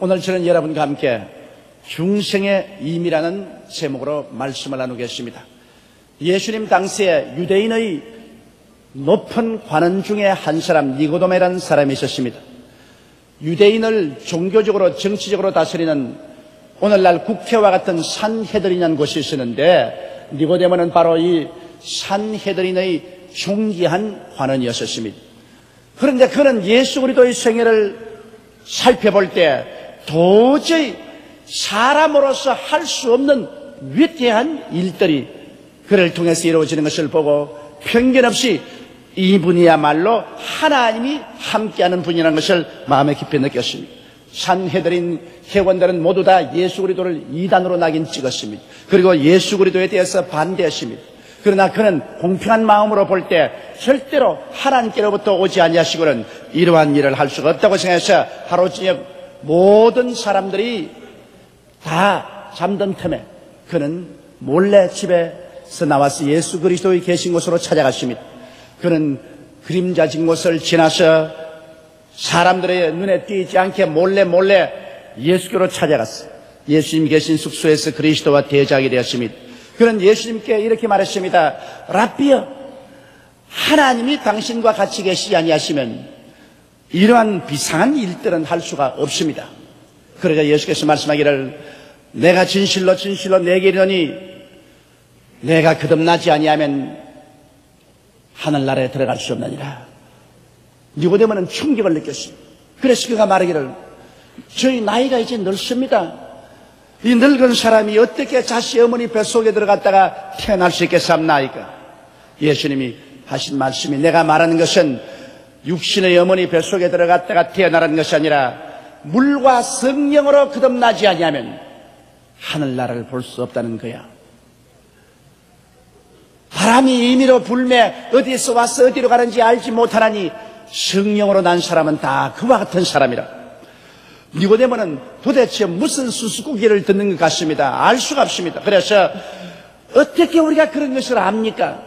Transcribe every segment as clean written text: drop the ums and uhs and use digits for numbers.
오늘 저는 여러분과 함께 중생의 임이라는 제목으로 말씀을 나누겠습니다. 예수님 당시에 유대인의 높은 관원 중에 한 사람 니고데모라는 사람이 있었습니다. 유대인을 종교적으로 정치적으로 다스리는 오늘날 국회와 같은 산헤드린이라는 곳이 있었는데 니고데모는 바로 이 산헤드린의 존귀한 관원이었습니다. 그런데 그는 예수 그리스도의 생애를 살펴볼 때 도저히 사람으로서 할 수 없는 위대한 일들이 그를 통해서 이루어지는 것을 보고 편견 없이 이분이야말로 하나님이 함께하는 분이라는 것을 마음에 깊이 느꼈습니다. 산헤드린 회원들은 모두 다 예수 그리스도를 이단으로 낙인 찍었습니다. 그리고 예수 그리스도에 대해서 반대했습니다. 그러나 그는 공평한 마음으로 볼 때 절대로 하나님께로부터 오지 아니하시고는 이러한 일을 할 수가 없다고 생각해서 하루 저녁 모든 사람들이 다 잠든 틈에 그는 몰래 집에서 나와서 예수 그리스도의 계신 곳으로 찾아갔습니다. 그는 그림자진 곳을 지나서 사람들의 눈에 띄지 않게 몰래 예수교로 찾아갔어요. 예수님 계신 숙소에서 그리스도와 대적하게 되었습니다. 그는 예수님께 이렇게 말했습니다. 라비여, 하나님이 당신과 같이 계시지 아니하시면 이러한 비상한 일들은 할 수가 없습니다. 그러자 예수께서 말씀하기를 내가 진실로 내게 이르노니 내가 거듭나지 아니하면 하늘나라에 들어갈 수 없느니라. 니고데모는 충격을 느꼈습니다. 그래서 그가 말하기를 저희 나이가 이제 늙습니다. 이 늙은 사람이 어떻게 자식 어머니 뱃속에 들어갔다가 태어날 수 있겠습니까? 예수님이 하신 말씀이 내가 말하는 것은 육신의 어머니 뱃속에 들어갔다가 태어나는 것이 아니라 물과 성령으로 거듭나지 아니하면 하늘나라를 볼 수 없다는 거야. 바람이 임의로 불매 어디서 와서 어디로 가는지 알지 못하나니 성령으로 난 사람은 다 그와 같은 사람이라. 니고데모는 도대체 무슨 수수께끼를 듣는 것 같습니다. 알 수가 없습니다. 그래서 어떻게 우리가 그런 것을 압니까?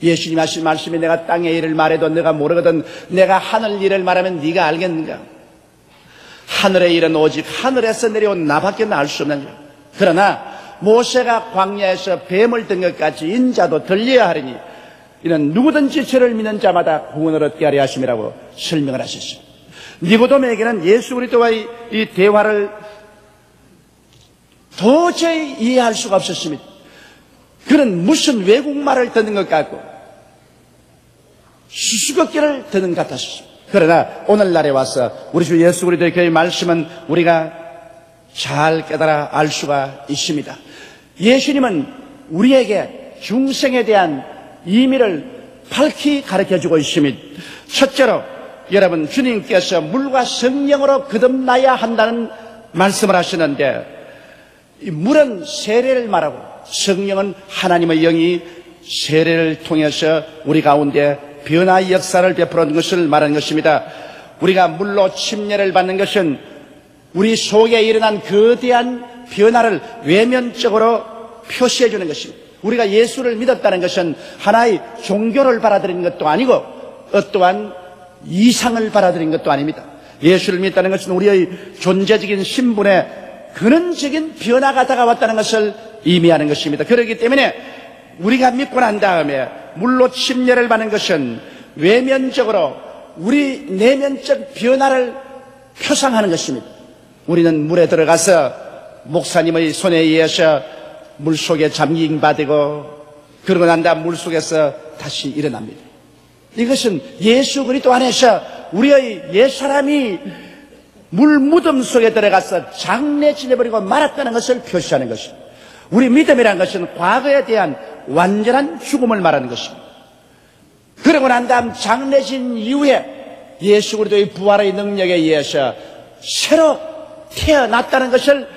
예수님 하신 말씀이 내가 땅의 일을 말해도 내가 모르거든 내가 하늘 일을 말하면 네가 알겠는가? 하늘의 일은 오직 하늘에서 내려온 나밖에 알 수 없느니라. 그러나 모세가 광야에서 뱀을 든 것까지 인자도 들려야 하리니 이는 누구든지 저를 믿는 자마다 구원을 얻게 하려 하심이라고 설명을 하셨습니다. 니고데모에게는 예수 그리스도와의 이 대화를 도저히 이해할 수가 없었습니다. 그는 무슨 외국말을 듣는 것 같고 수수께끼를 듣는 것 같았습니다. 그러나 오늘날에 와서 우리 주 예수 그리스도의 그 말씀은 우리가 잘 깨달아 알 수가 있습니다. 예수님은 우리에게 중생에 대한 의미를 밝히 가르쳐주고 있습니다. 첫째로 여러분 주님께서 물과 성령으로 거듭나야 한다는 말씀을 하시는데 이 물은 세례를 말하고 성령은 하나님의 영이 세례를 통해서 우리 가운데 변화의 역사를 베풀어준 것을 말하는 것입니다. 우리가 물로 침례를 받는 것은 우리 속에 일어난 거대한 변화를 외면적으로 표시해 주는 것입니다. 우리가 예수를 믿었다는 것은 하나의 종교를 받아들이는 것도 아니고 어떠한 이상을 받아들이는 것도 아닙니다. 예수를 믿다는 것은 우리의 존재적인 신분에 근원적인 변화가 다가왔다는 것을 의미하는 것입니다. 그렇기 때문에 우리가 믿고 난 다음에 물로 침례를 받는 것은 외면적으로 우리 내면적 변화를 표상하는 것입니다. 우리는 물에 들어가서 목사님의 손에 의해서 물속에 잠김 받고 그러고 난 다음 물속에서 다시 일어납니다. 이것은 예수 그리스도 안에서 우리의 옛사람이 물 무덤 속에 들어가서 장례 지내버리고 말았다는 것을 표시하는 것입니다. 우리 믿음이라는 것은 과거에 대한 완전한 죽음을 말하는 것입니다. 그러고 난 다음 장례 진 이후에 예수 그리스도의 부활의 능력에 의해서 새로 태어났다는 것을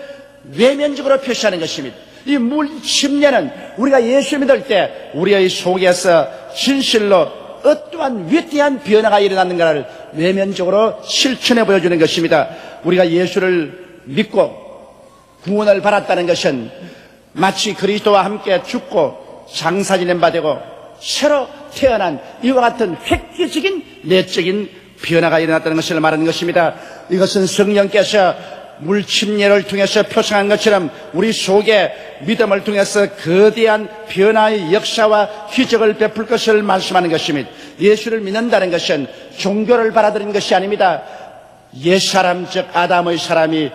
외면적으로 표시하는 것입니다. 이 물 침례는 우리가 예수 믿을 때 우리의 속에서 진실로 어떠한 위대한 변화가 일어났는가를 외면적으로 실천해 보여주는 것입니다. 우리가 예수를 믿고 구원을 받았다는 것은 마치 그리스도와 함께 죽고 장사 지낸 바 되고 새로 태어난 이와 같은 획기적인 내적인 변화가 일어났다는 것을 말하는 것입니다. 이것은 성령께서 물침례를 통해서 표상한 것처럼 우리 속에 믿음을 통해서 거대한 변화의 역사와 기적을 베풀 것을 말씀하는 것입니다. 예수를 믿는다는 것은 종교를 받아들이는 것이 아닙니다. 옛사람 즉 아담의 사람이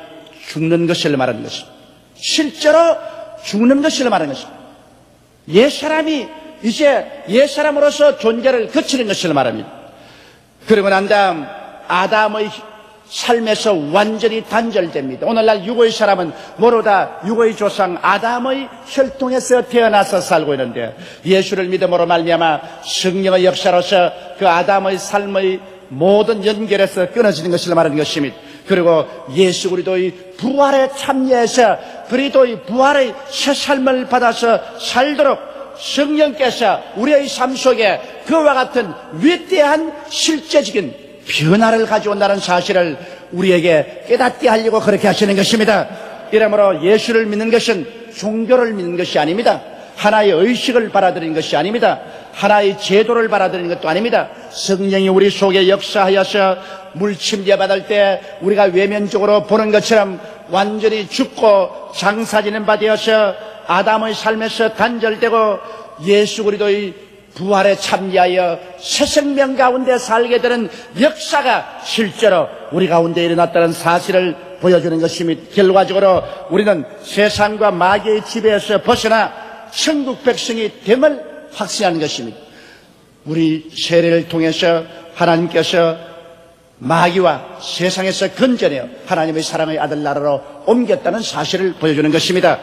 죽는 것을 말하는 것입니다. 실제로 죽는 것을 말하는 것입니다. 옛사람이 이제 옛사람으로서 존재를 거치는 것을 말합니다. 그러고 난 다음 아담의 삶에서 완전히 단절됩니다. 오늘날 육의 사람은 모두 다 육의 조상 아담의 혈통에서 태어나서 살고 있는데 예수를 믿음으로 말미암아 성령의 역사로서 그 아담의 삶의 모든 연결에서 끊어지는 것을 말하는 것입니다. 그리고 예수 그리스도의 부활에 참여해서 그리스도의 부활의 새 삶을 받아서 살도록 성령께서 우리의 삶 속에 그와 같은 위대한 실제적인 변화를 가져온다는 사실을 우리에게 깨닫게 하려고 그렇게 하시는 것입니다. 이러므로 예수를 믿는 것은 종교를 믿는 것이 아닙니다. 하나의 의식을 받아들이는 것이 아닙니다. 하나의 제도를 받아들이는 것도 아닙니다. 성령이 우리 속에 역사하여서 물침례 받을 때 우리가 외면적으로 보는 것처럼 완전히 죽고 장사지는 바 되어서 아담의 삶에서 단절되고 예수 그리스도의 부활에 참여하여 새 생명 가운데 살게 되는 역사가 실제로 우리 가운데 일어났다는 사실을 보여주는 것입니다. 결과적으로 우리는 세상과 마귀의 지배에서 벗어나 천국 백성이 됨을 확신하는 것입니다. 우리 세례를 통해서 하나님께서 마귀와 세상에서 건져내어 하나님의 사랑의 아들 나라로 옮겼다는 사실을 보여주는 것입니다.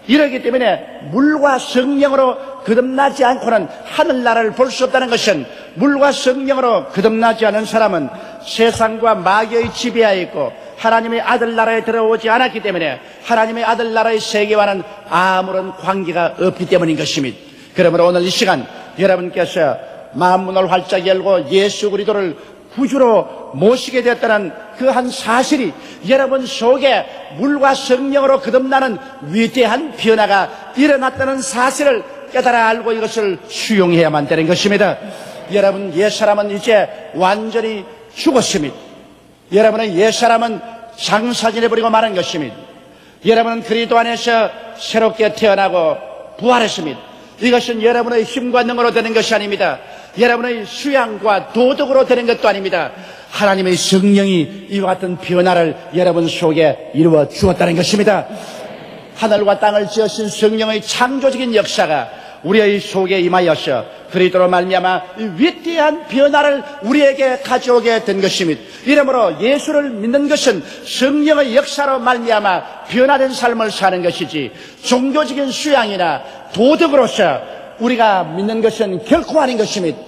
이러기 때문에 물과 성령으로 거듭나지 않고는 하늘나라를 볼 수 없다는 것은 물과 성령으로 거듭나지 않은 사람은 세상과 마귀의 지배하에 있고 하나님의 아들 나라에 들어오지 않았기 때문에 하나님의 아들 나라의 세계와는 아무런 관계가 없기 때문인 것입니다. 그러므로 오늘 이 시간 여러분께서 마음문을 활짝 열고 예수 그리스도를 구주로 모시게 되었다는 그 한 사실이 여러분 속에 물과 성령으로 거듭나는 위대한 변화가 일어났다는 사실을 깨달아 알고 이것을 수용해야만 되는 것입니다. 여러분 옛사람은 이제 완전히 죽었습니다. 여러분의 옛사람은 장사지내버리고 마는 것입니다. 여러분은 그리스도 안에서 새롭게 태어나고 부활했습니다. 이것은 여러분의 힘과 능으로 되는 것이 아닙니다. 여러분의 수양과 도덕으로 되는 것도 아닙니다. 하나님의 성령이 이와 같은 변화를 여러분 속에 이루어 주었다는 것입니다. 하늘과 땅을 지으신 성령의 창조적인 역사가 우리의 속에 임하여서 그리스도로 말미암아 이 위대한 변화를 우리에게 가져오게 된 것입니다. 이러므로 예수를 믿는 것은 성령의 역사로 말미암아 변화된 삶을 사는 것이지 종교적인 수양이나 도덕으로서 우리가 믿는 것은 결코 아닌 것입니다.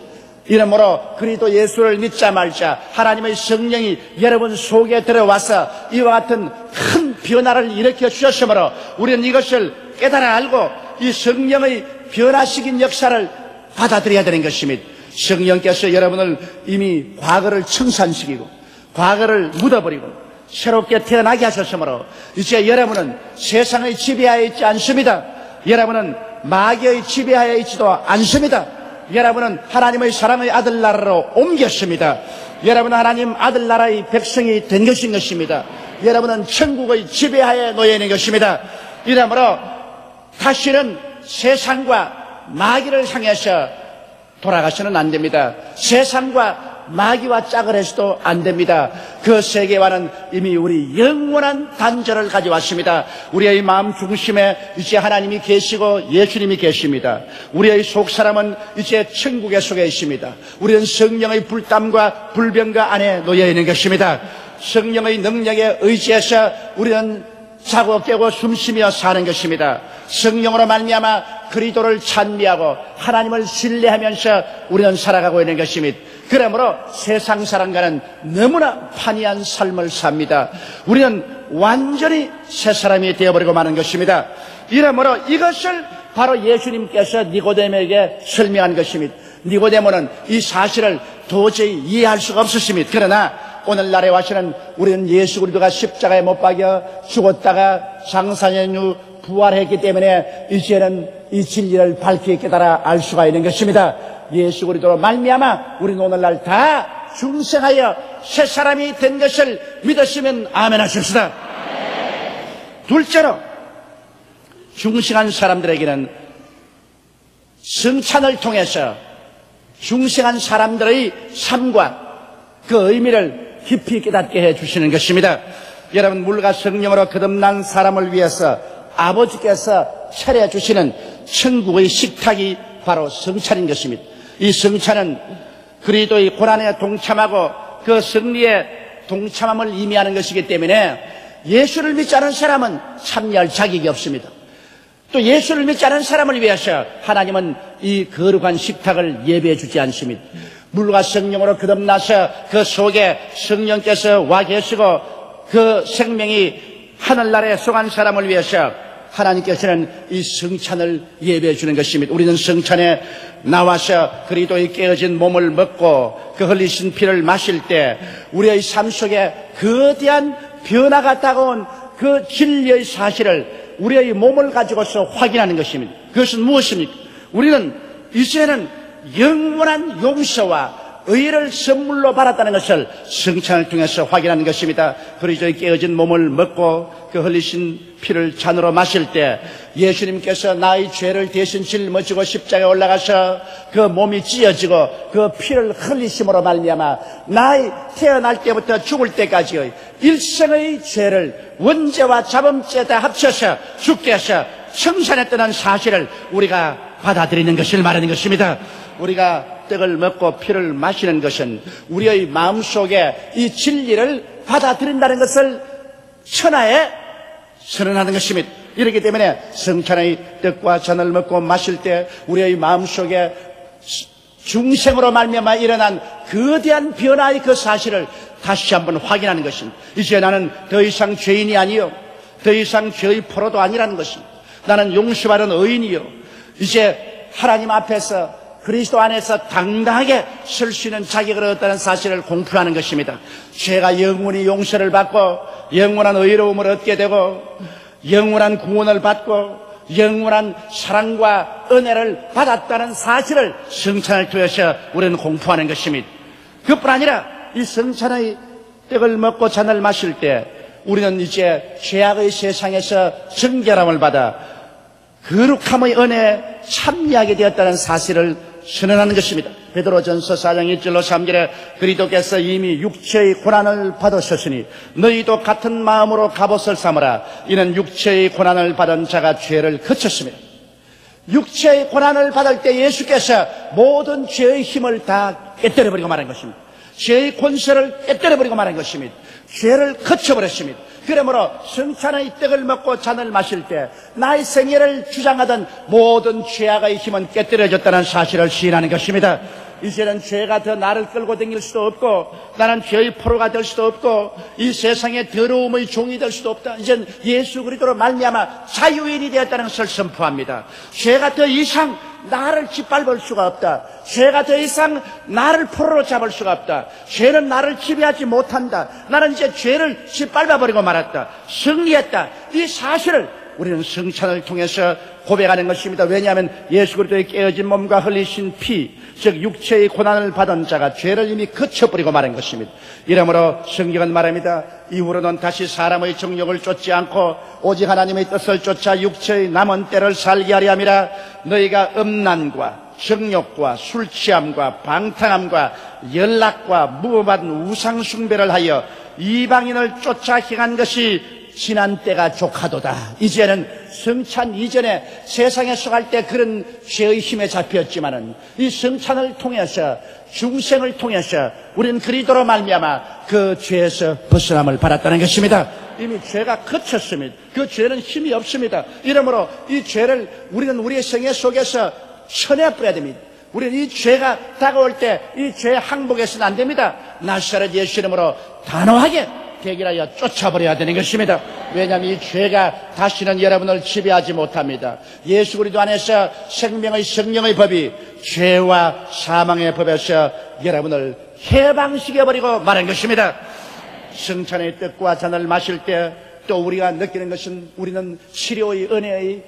이러므로 그리스도 예수를 믿자 말자 하나님의 성령이 여러분 속에 들어와서 이와 같은 큰 변화를 일으켜 주셨으므로 우리는 이것을 깨달아 알고 이 성령의 변화시킨 역사를 받아들여야 되는 것입니다. 성령께서 여러분을 이미 과거를 청산시키고 과거를 묻어버리고 새롭게 태어나게 하셨으므로 이제 여러분은 세상의 지배하에 있지 않습니다. 여러분은 마귀의 지배하에 있지도 않습니다. 여러분은 하나님의 사랑의 아들 나라로 옮겼습니다. 여러분은 하나님 아들 나라의 백성이 된 것인 것입니다. 여러분은 천국의 지배하에 놓여 있는 것입니다. 이러므로 다시는 세상과 마귀를 향해서 돌아가서는 안 됩니다. 세상과 마귀와 짝을 해서도 안 됩니다. 그 세계와는 이미 우리 영원한 단절을 가져왔습니다. 우리의 마음 중심에 이제 하나님이 계시고 예수님이 계십니다. 우리의 속사람은 이제 천국에 속해 있습니다. 우리는 성령의 불담과 불병과 안에 놓여 있는 것입니다. 성령의 능력에 의지해서 우리는 자고 깨고 숨쉬며 사는 것입니다. 성령으로 말미암아 그리스도를 찬미하고 하나님을 신뢰하면서 우리는 살아가고 있는 것입니다. 그러므로 세상 사람과는 너무나 판이한 삶을 삽니다. 우리는 완전히 새 사람이 되어버리고 마는 것입니다. 이러므로 이것을 바로 예수님께서 니고데모에게 설명한 것입니다. 니고데모는 이 사실을 도저히 이해할 수가 없었습니다. 그러나 오늘날에 와서는 우리는 예수 그리스도가 십자가에 못 박여 죽었다가 장사년 후 부활했기 때문에 이제는 이 진리를 밝히 깨달아 알 수가 있는 것입니다. 예수 그리스도로 말미암아 우리는 오늘날 다 중생하여 새 사람이 된 것을 믿으시면 아멘 하십시다. 둘째로, 중생한 사람들에게는 성찬을 통해서 중생한 사람들의 삶과 그 의미를 깊이 깨닫게 해주시는 것입니다. 여러분, 물과 성령으로 거듭난 사람을 위해서 아버지께서 차려주시는 천국의 식탁이 바로 성찬인 것입니다. 이 성찬은 그리스도의 고난에 동참하고 그 승리에 동참함을 의미하는 것이기 때문에 예수를 믿지 않은 사람은 참여할 자격이 없습니다. 또 예수를 믿지 않은 사람을 위해서 하나님은 이 거룩한 식탁을 예배해 주지 않습니다. 물과 성령으로 거듭나서 그 속에 성령께서 와 계시고 그 생명이 하늘나라에 속한 사람을 위해서 하나님께서는 이 성찬을 예배해 주는 것입니다. 우리는 성찬에 나와서 그리스도의 깨어진 몸을 먹고 그 흘리신 피를 마실 때 우리의 삶 속에 거대한 변화가 다가온 그 진리의 사실을 우리의 몸을 가지고서 확인하는 것입니다. 그것은 무엇입니까? 우리는 이제는 영원한 용서와 의를 선물로 받았다는 것을 성찬을 통해서 확인하는 것입니다. 그리스도의 깨어진 몸을 먹고 그 흘리신 피를 잔으로 마실 때 예수님께서 나의 죄를 대신 짊어지고 십자가에 올라가서 그 몸이 찢어지고 그 피를 흘리심으로 말미암아 나의 태어날 때부터 죽을 때까지의 일생의 죄를 원죄와 자범죄 다 합쳐서 주께서 청산했다는 사실을 우리가 받아들이는 것을 말하는 것입니다. 우리가 떡을 먹고 피를 마시는 것은 우리의 마음속에 이 진리를 받아들인다는 것을 천하에 선언하는 것입니다. 이렇기 때문에 성찬의 떡과 잔을 먹고 마실 때 우리의 마음속에 중생으로 말미암아 일어난 거대한 변화의 그 사실을 다시 한번 확인하는 것입니다. 이제 나는 더 이상 죄인이 아니요, 더 이상 죄의 포로도 아니라는 것입니다. 나는 용서받은 의인이요, 이제 하나님 앞에서 그리스도 안에서 당당하게 설 수 있는 자격을 얻었다는 사실을 공표하는 것입니다. 죄가 영원히 용서를 받고 영원한 의로움을 얻게 되고 영원한 구원을 받고 영원한 사랑과 은혜를 받았다는 사실을 성찬을 통해서 우리는 공표하는 것입니다. 그뿐 아니라 이 성찬의 떡을 먹고 잔을 마실 때 우리는 이제 죄악의 세상에서 정결함을 받아 거룩함의 은혜에 참여하게 되었다는 사실을 선언하는 것입니다. 베드로전서 4장 1절로 3절에 그리스도께서 이미 육체의 고난을 받으셨으니 너희도 같은 마음으로 갑옷을 삼으라. 이는 육체의 고난을 받은 자가 죄를 거쳤습니다. 육체의 고난을 받을 때 예수께서 모든 죄의 힘을 다 깨뜨려버리고 말한 것입니다. 죄의 권세를 깨뜨려버리고 말한 것입니다. 죄를 거쳐버렸습니다. 그러므로 성찬의 떡을 먹고 잔을 마실 때 나의 생애를 주장하던 모든 죄악의 힘은 깨뜨려졌다는 사실을 시인하는 것입니다. 이제는 죄가 더 나를 끌고 다닐 수도 없고 나는 죄의 포로가 될 수도 없고 이 세상의 더러움의 종이 될 수도 없다. 이제는 예수 그리스도로 말미암아 자유인이 되었다는 것을 선포합니다. 죄가 더 이상 나를 짓밟을 수가 없다. 죄가 더 이상 나를 포로로 잡을 수가 없다. 죄는 나를 지배하지 못한다. 나는 이제 죄를 짓밟아버리고 말았다. 승리했다. 이 사실을 우리는 성찬을 통해서 고백하는 것입니다. 왜냐하면 예수 그리스도의 깨어진 몸과 흘리신 피, 즉 육체의 고난을 받은 자가 죄를 이미 거쳐버리고 말한 것입니다. 이러므로 성경은 말합니다. 이후로는 다시 사람의 정욕을 쫓지 않고 오직 하나님의 뜻을 쫓아 육체의 남은 때를 살게 하려 함이라. 너희가 음란과 정욕과 술취함과 방탕함과 연락과 무법한 우상숭배를 하여 이방인을 쫓아 행한 것이 지난 때가 족하도다. 이제는 성찬 이전에 세상에 속할 때 그런 죄의 힘에 잡혔지만은 이 성찬을 통해서 중생을 통해서 우리는 그리스도로 말미암아 그 죄에서 벗어남을 받았다는 것입니다. 이미 죄가 거쳤습니다. 그 죄는 힘이 없습니다. 이러므로 이 죄를 우리는 우리의 생애 속에서 쳐내버려야 됩니다. 우리는 이 죄가 다가올 때 이 죄 항복해서는 안 됩니다. 나사렛 예수 이름으로 단호하게 대결하여 쫓아버려야 되는 것입니다. 왜냐하면 이 죄가 다시는 여러분을 지배하지 못합니다. 예수 그리스도 안에서 생명의 성령의 법이 죄와 사망의 법에서 여러분을 해방시켜버리고 말한 것입니다. 성찬의 떡과 잔을 마실 때 또 우리가 느끼는 것은 우리는 치료의 은혜의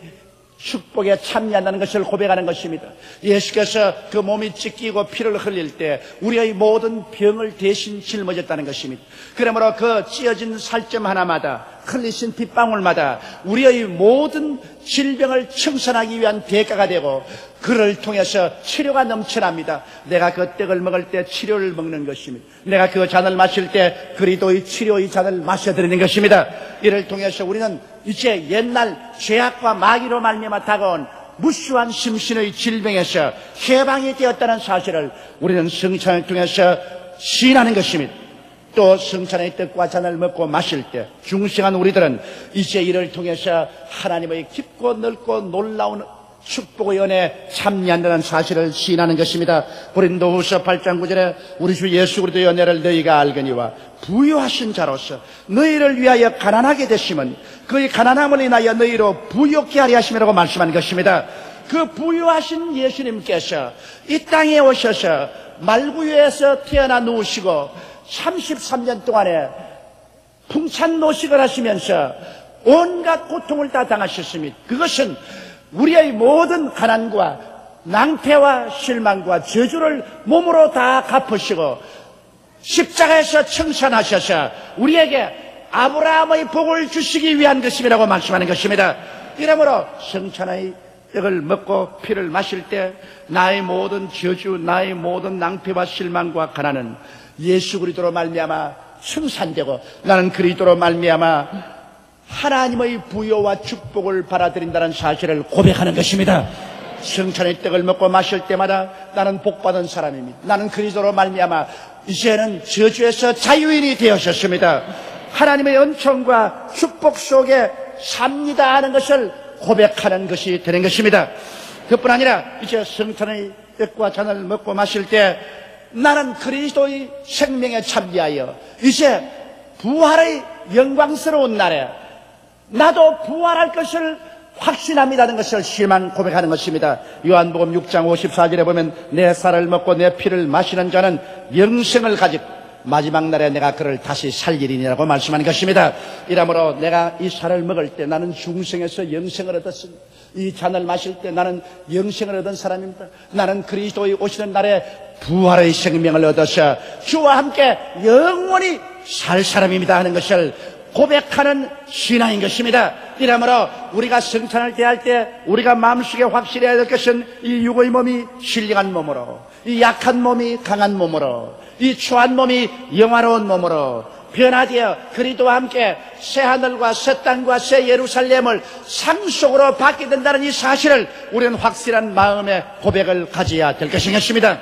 축복에 참여한다는 것을 고백하는 것입니다. 예수께서 그 몸이 찢기고 피를 흘릴 때 우리의 모든 병을 대신 짊어졌다는 것입니다. 그러므로 그 찢어진 살점 하나마다, 흘리신 빗방울마다 우리의 모든 질병을 청산하기 위한 대가가 되고, 그를 통해서 치료가 넘쳐납니다. 내가 그 떡을 먹을 때 치료를 먹는 것입니다. 내가 그 잔을 마실 때 그리스도의 치료의 잔을 마셔드리는 것입니다. 이를 통해서 우리는 이제 옛날 죄악과 마귀로 말미암아 다가온 무수한 심신의 질병에서 해방이 되었다는 사실을 우리는 성찬을 통해서 시인하는 것입니다. 또 성찬의 떡과 잔을 먹고 마실 때 중생한 우리들은 이제 이를 통해서 하나님의 깊고 넓고 놀라운 축복의 은혜에 참여한다는 사실을 시인하는 것입니다. 고린도후서 8장 9절에 우리 주 예수 그리스도의 은혜를 너희가 알거니와 부유하신 자로서 너희를 위하여 가난하게 되심은 그의 가난함을 인하여 너희로 부유케 하려 하심이라고 말씀하는 것입니다. 그 부유하신 예수님께서 이 땅에 오셔서 말구유에서 태어나 누우시고 33년 동안에 풍찬 노식을 하시면서 온갖 고통을 다 당하셨습니다. 그것은 우리의 모든 가난과 낭패와 실망과 저주를 몸으로 다 갚으시고 십자가에서 청산하셔서 우리에게 아브라함의 복을 주시기 위한 것임이라고 말씀하는 것입니다. 이러므로 성찬의 떡을 먹고 피를 마실 때 나의 모든 저주, 나의 모든 낭패와 실망과 가난은 예수 그리스도로 말미암아 청산되고 나는 그리스도로 말미암아 하나님의 부여와 축복을 받아들인다는 사실을 고백하는 것입니다. 성찬의 떡을 먹고 마실 때마다 나는 복받은 사람입니다. 나는 그리스도로 말미암아 이제는 저주에서 자유인이 되었습니다. 하나님의 은총과 축복 속에 삽니다 하는 것을 고백하는 것이 되는 것입니다. 그뿐 아니라 이제 성찬의 떡과 잔을 먹고 마실 때 나는 그리스도의 생명에 참여하여 이제 부활의 영광스러운 날에 나도 부활할 것을 확신합니다는 것을 실만 고백하는 것입니다. 요한복음 6장 54절에 보면 내 살을 먹고 내 피를 마시는 자는 영생을 가지고 마지막 날에 내가 그를 다시 살리리니라고 말씀하는 것입니다. 이러므로 내가 이 살을 먹을 때 나는 중생에서 영생을 얻었습니다. 이 잔을 마실 때 나는 영생을 얻은 사람입니다. 나는 그리스도의 오시는 날에 부활의 생명을 얻어서 주와 함께 영원히 살 사람입니다 하는 것을 고백하는 신앙인 것입니다. 이러므로 우리가 성찬을 대할 때 우리가 마음속에 확실해야 될 것은 이 육의 몸이 신령한 몸으로, 이 약한 몸이 강한 몸으로, 이 추한 몸이 영화로운 몸으로 변화되어 그리스도와 함께 새 하늘과 새 땅과 새 예루살렘을 상속으로 받게 된다는 이 사실을 우리는 확실한 마음의 고백을 가져야 될 것입니다.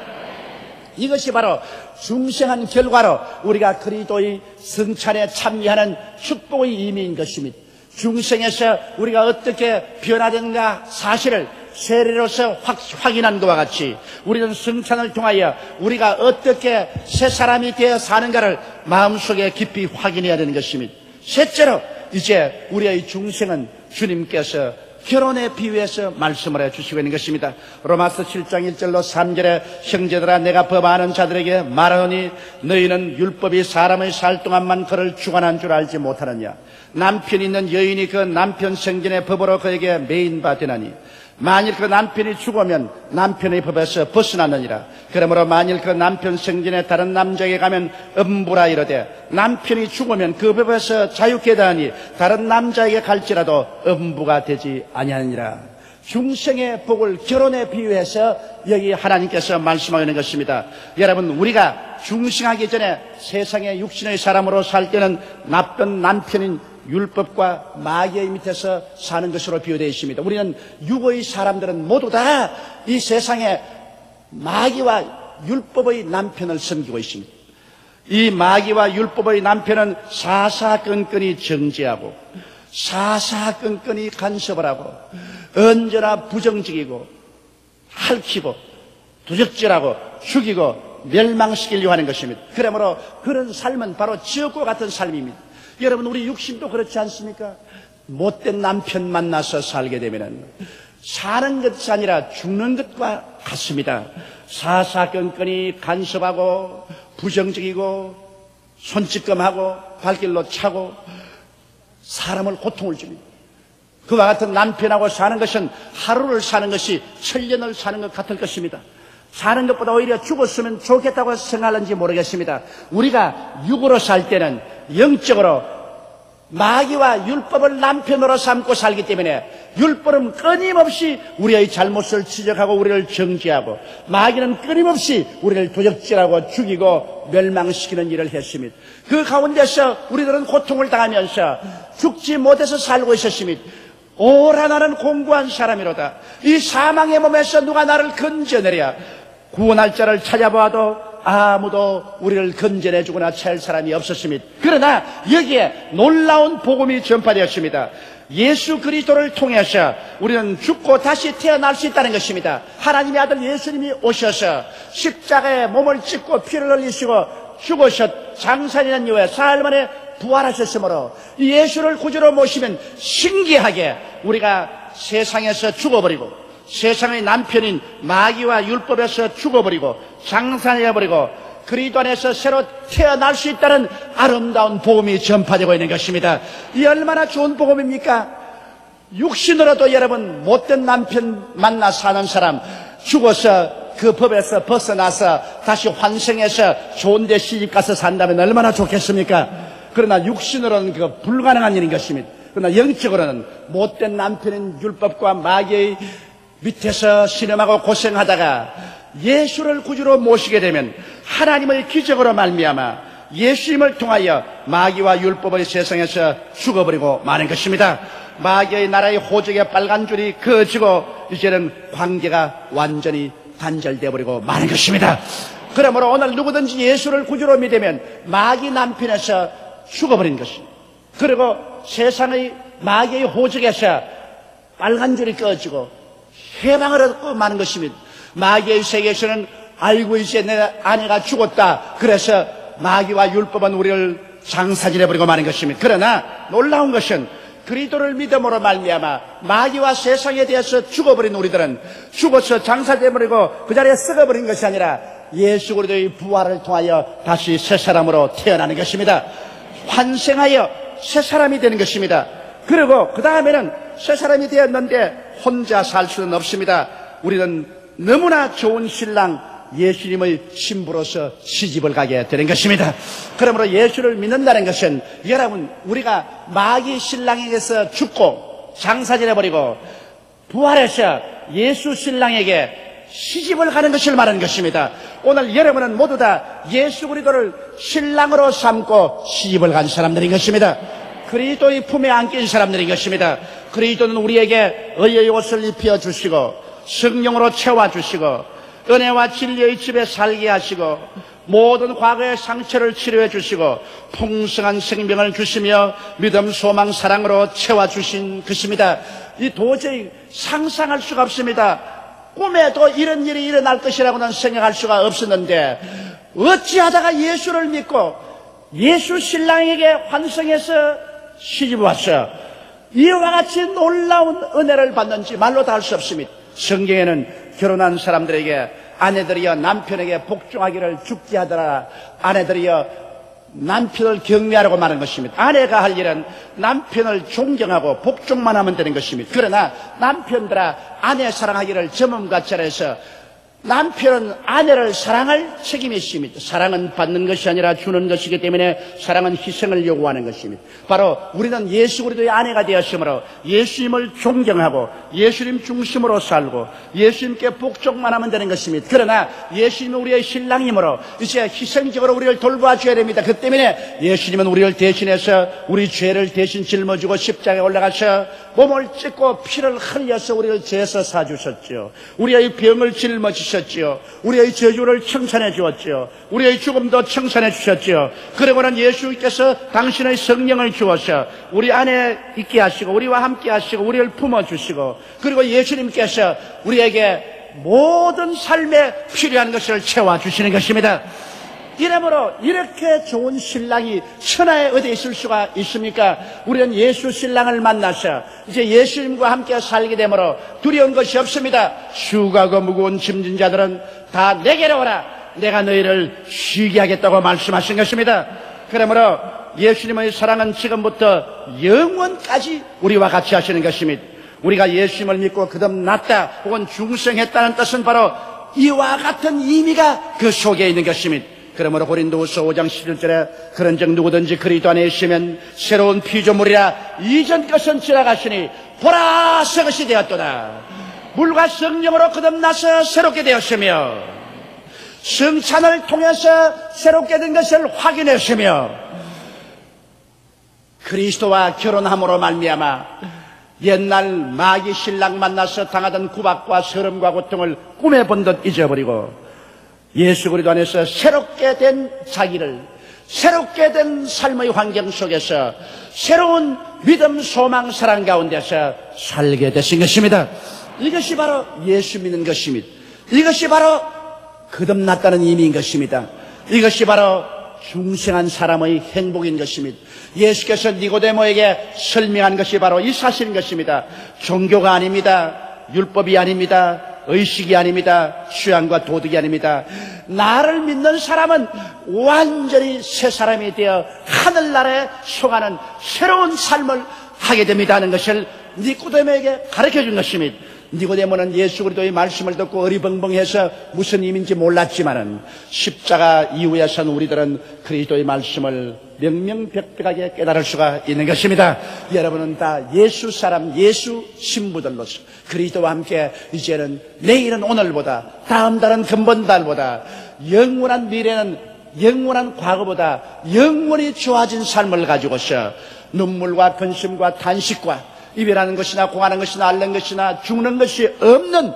이것이 바로 중생한 결과로 우리가 그리스도의 성찬에 참여하는 축복의 의미인 것입니다. 중생에서 우리가 어떻게 변화된가 사실을 세례로서 확인한 것과 같이 우리는 성찬을 통하여 우리가 어떻게 새 사람이 되어 사는가를 마음속에 깊이 확인해야 되는 것입니다. 셋째로 이제 우리의 중생은 주님께서 결혼에 비유해서 말씀을 해주시고 있는 것입니다. 로마서 7장 1절로 3절에 형제들아 내가 법아는 자들에게 말하노니 너희는 율법이 사람의 살 동안만 그를 주관한 줄 알지 못하느냐. 남편이 있는 여인이 그 남편 생전의 법으로 그에게 매인 바 되나니 만일 그 남편이 죽으면 남편의 법에서 벗어나느니라. 그러므로 만일 그 남편 생전에 다른 남자에게 가면 음부라 이르되 남편이 죽으면 그 법에서 자유케 되하니 다른 남자에게 갈지라도 음부가 되지 아니하니라. 중생의 복을 결혼에 비유해서 여기 하나님께서 말씀하고 있는 것입니다. 여러분, 우리가 중생하기 전에 세상의 육신의 사람으로 살 때는 나쁜 남편인 율법과 마귀의 밑에서 사는 것으로 비유되어 있습니다. 우리는 육의 사람들은 모두 다 이 세상에 마귀와 율법의 남편을 섬기고 있습니다. 이 마귀와 율법의 남편은 사사건건이 정죄하고 사사건건이 간섭을 하고 언제나 부정적이고 핥히고 도적질하고 죽이고 멸망시키려고 하는 것입니다. 그러므로 그런 삶은 바로 지옥과 같은 삶입니다. 여러분, 우리 육신도 그렇지 않습니까? 못된 남편 만나서 살게 되면 사는 것이 아니라 죽는 것과 같습니다. 사사건건이 간섭하고 부정적이고 손찌검하고 발길로 차고 사람을 고통을 줍니다. 그와 같은 남편하고 사는 것은 하루를 사는 것이 천년을 사는 것 같을 것입니다. 사는 것보다 오히려 죽었으면 좋겠다고 생각하는지 모르겠습니다. 우리가 육으로 살 때는 영적으로 마귀와 율법을 남편으로 삼고 살기 때문에 율법은 끊임없이 우리의 잘못을 지적하고 우리를 정죄하고 마귀는 끊임없이 우리를 도적질하고 죽이고 멸망시키는 일을 했습니다. 그 가운데서 우리들은 고통을 당하면서 죽지 못해서 살고 있었습니다. 오라 나는 공고한 사람이로다. 이 사망의 몸에서 누가 나를 건져내랴. 구원할 자를 찾아봐도 아무도 우리를 건져내 주거나 찰 사람이 없었습니다. 그러나 여기에 놀라운 복음이 전파되었습니다. 예수 그리스도를 통해서 우리는 죽고 다시 태어날 수 있다는 것입니다. 하나님의 아들 예수님이 오셔서 십자가에 몸을 찢고 피를 흘리시고 죽으셨 장사되는 이후에 사흘 만에 부활하셨으므로 이 예수를 구주로 모시면 신기하게 우리가 세상에서 죽어버리고 세상의 남편인 마귀와 율법에서 죽어버리고 장사해버리고 그리스도 안에서 새로 태어날 수 있다는 아름다운 복음이 전파되고 있는 것입니다. 이 얼마나 좋은 복음입니까? 육신으로도 여러분 못된 남편 만나 사는 사람 죽어서 그 법에서 벗어나서 다시 환생해서 좋은 데 시집가서 산다면 얼마나 좋겠습니까? 그러나 육신으로는 그 불가능한 일인 것입니다. 그러나 영적으로는 못된 남편인 율법과 마귀의 밑에서 신음하고 고생하다가 예수를 구주로 모시게 되면 하나님의 기적으로 말미암아 예수님을 통하여 마귀와 율법의 세상에서 죽어버리고 마는 것입니다. 마귀의 나라의 호적의 빨간 줄이 그어지고 이제는 관계가 완전히 단절되어 버리고 마는 것입니다. 그러므로 오늘 누구든지 예수를 구주로 믿으면 마귀 남편에서 죽어버린 것입니다. 그리고 세상의 마귀의 호적에서 빨간 줄이 꺼지고 해방을 얻고 마는 것입니다. 마귀의 세계에서는 알고 이제 내 아내가 죽었다. 그래서 마귀와 율법은 우리를 장사질해버리고 마는 것입니다. 그러나 놀라운 것은 그리스도를 믿음으로 말미암아 마귀와 세상에 대해서 죽어버린 우리들은 죽어서 장사돼버리고 그 자리에 썩어버린 것이 아니라 예수 그리스도의 부활을 통하여 다시 새 사람으로 태어나는 것입니다. 환생하여 새 사람이 되는 것입니다. 그리고 그 다음에는 새 사람이 되었는데 혼자 살 수는 없습니다. 우리는 너무나 좋은 신랑 예수님의 신부로서 시집을 가게 되는 것입니다. 그러므로 예수를 믿는다는 것은 여러분 우리가 마귀 신랑에게서 죽고 장사질해버리고 부활해서 예수 신랑에게 시집을 가는 것을 말하는 것입니다. 오늘 여러분은 모두 다 예수 그리스도를 신랑으로 삼고 시집을 간 사람들인 것입니다. 그리스도의 품에 안긴 사람들인 것입니다. 그리스도는 우리에게 의의 옷을 입혀주시고 성령으로 채워주시고 은혜와 진리의 집에 살게 하시고 모든 과거의 상처를 치료해 주시고 풍성한 생명을 주시며 믿음, 소망, 사랑으로 채워주신 것입니다. 이 도저히 상상할 수가 없습니다. 꿈에도 이런 일이 일어날 것이라고는 생각할 수가 없었는데 어찌하다가 예수를 믿고 예수 신랑에게 환성해서 시집 왔어. 이와 같이 놀라운 은혜를 받는지 말로 다 할 수 없습니다. 성경에는 결혼한 사람들에게 아내들이여 남편에게 복종하기를 죽게 하더라. 아내들이여 남편을 경외하라고 말하는 것입니다. 아내가 할 일은 남편을 존경하고 복종만 하면 되는 것입니다. 그러나 남편들아 아내 사랑하기를 점음같이 하여서 남편은 아내를 사랑할 책임이 있습니다. 사랑은 받는 것이 아니라 주는 것이기 때문에 사랑은 희생을 요구하는 것입니다. 바로 우리는 예수 그리스도의 아내가 되었으므로 예수님을 존경하고 예수님 중심으로 살고 예수님께 복종만 하면 되는 것입니다. 그러나 예수님은 우리의 신랑이므로 이제 희생적으로 우리를 돌봐줘야 됩니다. 그 때문에 예수님은 우리를 대신해서 우리 죄를 대신 짊어지고 십자가에 올라가서 몸을 찢고 피를 흘려서 우리를 죄에서 사주셨죠. 우리의 병을 짊어지셨죠. 우리의 저주를 청산해 주었죠. 우리의 죽음도 청산해 주셨죠. 그러고는 예수께서 당신의 성령을 주어서 우리 안에 있게 하시고 우리와 함께 하시고 우리를 품어주시고 그리고 예수님께서 우리에게 모든 삶에 필요한 것을 채워주시는 것입니다. 이러므로 이렇게 좋은 신랑이 천하에 어디에 있을 수가 있습니까? 우리는 예수 신랑을 만나서 이제 예수님과 함께 살게 되므로 두려운 것이 없습니다. 수고하고 무거운 짐진 자들은 다 내게로 오라. 내가 너희를 쉬게 하겠다고 말씀하신 것입니다. 그러므로 예수님의 사랑은 지금부터 영원까지 우리와 같이 하시는 것입니다. 우리가 예수님을 믿고 거듭났다 혹은 중생했다는 뜻은 바로 이와 같은 의미가 그 속에 있는 것입니다. 그러므로 고린도후서 5장 11절에 그런즉 누구든지 그리스도 안에 있으면 새로운 피조물이라 이전 것은 지나갔으니 보라 새 것이 되었도다. 물과 성령으로 거듭나서 새롭게 되었으며 성찬을 통해서 새롭게 된 것을 확인했으며 그리스도와 결혼함으로 말미암아 옛날 마귀 신랑 만나서 당하던 구박과 서름과 고통을 꿈에 본 듯 잊어버리고 예수 그리스도 안에서 새롭게 된 자기를 새롭게 된 삶의 환경 속에서 새로운 믿음, 소망, 사랑 가운데서 살게 되신 것입니다. 이것이 바로 예수 믿는 것입니다. 이것이 바로 거듭났다는 의미인 것입니다. 이것이 바로 중생한 사람의 행복인 것입니다. 예수께서 니고데모에게 설명한 것이 바로 이 사실인 것입니다. 종교가 아닙니다. 율법이 아닙니다. 의식이 아닙니다. 취향과 도덕이 아닙니다. 나를 믿는 사람은 완전히 새 사람이 되어 하늘나라에 속하는 새로운 삶을 하게 됩니다 하는 것을 니고데모에게 가르쳐 준 것입니다. 니고데모는 예수 그리스도의 말씀을 듣고 어리벙벙해서 무슨 의미인지 몰랐지만은 십자가 이후에 선 우리들은 그리스도의 말씀을 명명백백하게 깨달을 수가 있는 것입니다. 여러분은 다 예수 사람, 예수 신부들로서 그리스도와 함께 이제는 내일은 오늘보다, 다음 달은 근본 달보다, 영원한 미래는 영원한 과거보다 영원히 좋아진 삶을 가지고서 눈물과 근심과 탄식과 이별하는 것이나 공하는 것이나 앓는 것이나 죽는 것이 없는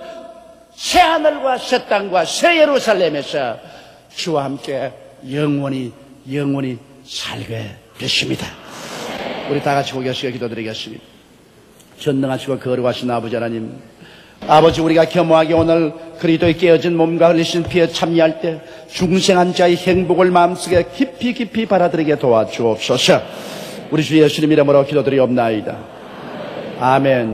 새 하늘과 새 땅과 새 예루살렘에서 주와 함께 영원히 살게 되십니다. 우리 다 같이 고개 숙여 기도드리겠습니다. 전능하시고 거룩하신 아버지 하나님, 아버지 우리가 겸허하게 오늘 그리스도의 깨어진 몸과 흘리신 피에 참여할 때 중생한 자의 행복을 마음속에 깊이 받아들이게 도와주옵소서. 우리 주 예수님 이름으로 기도드리옵나이다. 아멘.